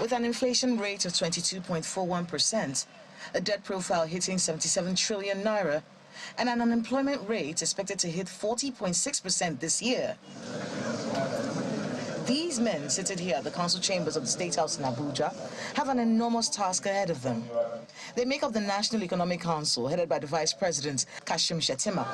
with an inflation rate of 22.41%, a debt profile hitting 77 trillion naira, and an unemployment rate expected to hit 40.6% this year. These men seated here at the council chambers of the State House in Abuja have an enormous task ahead of them. They make up the National Economic Council, headed by the Vice President, Kashim Shettima.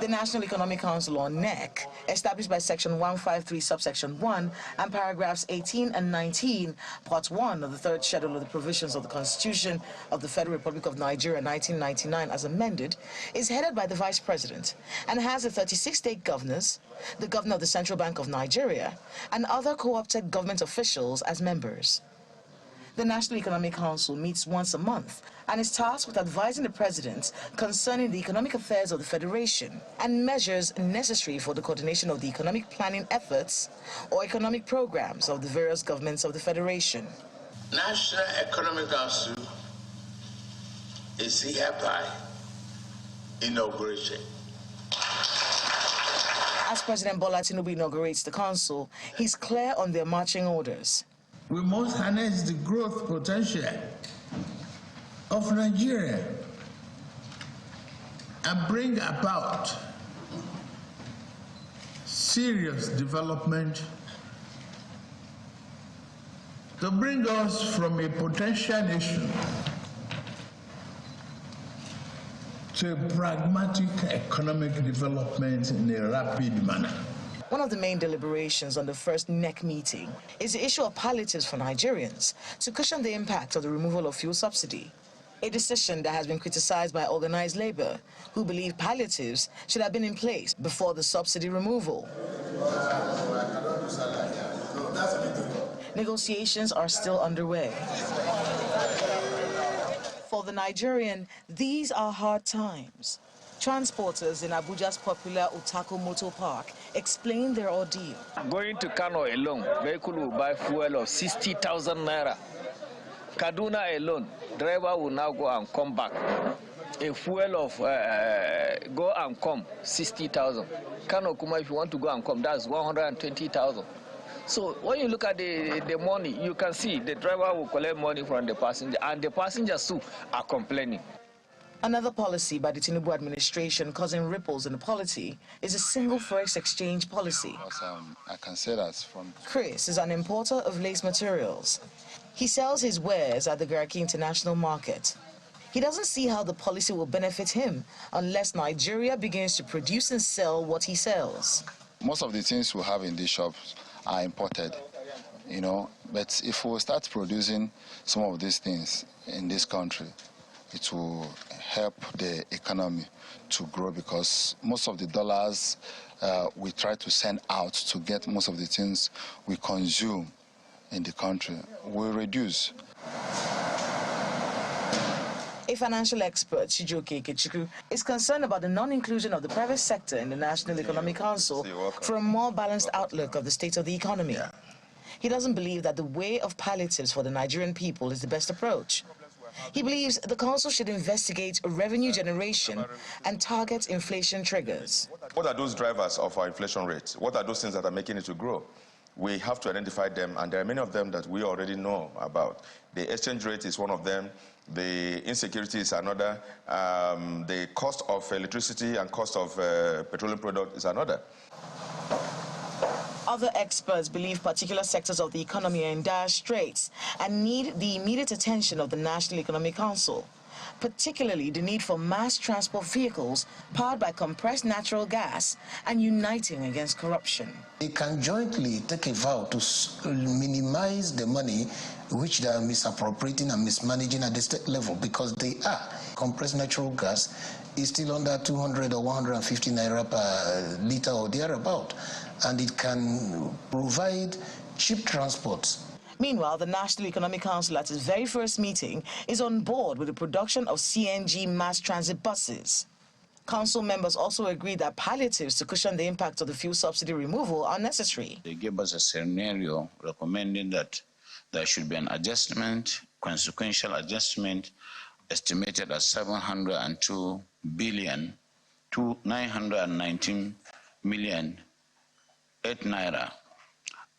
The National Economic Council, or NEC, established by Section 153, subsection 1, and paragraphs 18 and 19, Part 1 of the third schedule of the provisions of the Constitution of the Federal Republic of Nigeria 1999 as amended, is headed by the Vice President and has the 36 state governors, the Governor of the Central Bank of Nigeria, and other co-opted government officials as members. The National Economic Council meets once a month and is tasked with advising the President concerning the economic affairs of the Federation and measures necessary for the coordination of the economic planning efforts or economic programs of the various governments of the Federation. National Economic Council is hereby inaugurated. As President Bola Tinubu inaugurates the council, he's clear on their marching orders. We must harness the growth potential of Nigeria and bring about serious development to bring us from a potential nation to a pragmatic economic development in a rapid manner. One of the main deliberations on the first NEC meeting is the issue of palliatives for Nigerians to cushion the impact of the removal of fuel subsidy, a decision that has been criticized by organized labor, who believe palliatives should have been in place before the subsidy removal. Negotiations are still underway. For the Nigerian, these are hard times. Transporters in Abuja's popular Utako Motor Park explain their ordeal. Going to Kano alone, vehicle will buy fuel of 60,000 naira. Kaduna alone, driver will now go and come back. A fuel of go and come, 60,000. Kano Kuma, if you want to go and come, that's 120,000. So when you look at the money, you can see the driver will collect money from the passenger, and the passengers too are complaining. Another policy by the Tinubu administration causing ripples in the polity is a single forex exchange policy. I can say that from... Chris is an importer of lace materials. He sells his wares at the Garki International Market. He doesn't see how the policy will benefit him unless Nigeria begins to produce and sell what he sells. Most of the things we have in these shops are imported, you know, but if we start producing some of these things in this country, it will help the economy to grow, because most of the dollars we try to send out to get most of the things we consume in the country will reduce. A financial expert, Chijoke Ikechukwu, is concerned about the non-inclusion of the private sector in the National Economic Council for a more balanced outlook of the state of the economy. He doesn't believe that the way of palliatives for the Nigerian people is the best approach. He believes the council should investigate revenue generation and target inflation triggers. What are those drivers of our inflation rate? What are those things that are making it to grow? We have to identify them, and there are many of them that we already know about. The exchange rate is one of them. The insecurity is another. The cost of electricity and cost of petroleum product is another. Other experts believe particular sectors of the economy are in dire straits and need the immediate attention of the National Economic Council, particularly the need for mass transport vehicles powered by compressed natural gas and uniting against corruption. They can jointly take a vow to minimize the money which they are misappropriating and mismanaging at the state level, because they are. Compressed natural gas is still under 200 or 150 naira per liter or thereabout, and it can provide cheap transports. Meanwhile, the National Economic Council at its very first meeting is on board with the production of CNG mass transit buses. Council members also agreed that palliatives to cushion the impact of the fuel subsidy removal are necessary. They gave us a scenario recommending that there should be an adjustment, consequential adjustment, estimated at 702 billion to 919 million 8 naira.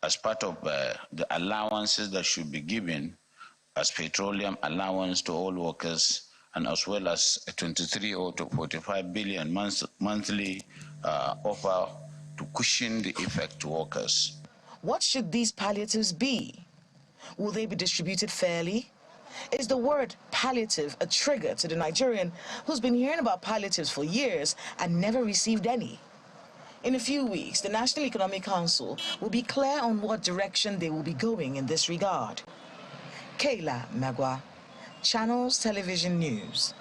as part of the allowances that should be given as petroleum allowance to all workers, and as well as a 23 or to 45 billion monthly offer to cushion the effect to workers. What should these palliatives be? Will they be distributed fairly? Is the word palliative a trigger to the Nigerian who's been hearing about palliatives for years and never received any? In a few weeks, the National Economic Council will be clear on what direction they will be going in this regard. Kayla Magwa, Channels Television News.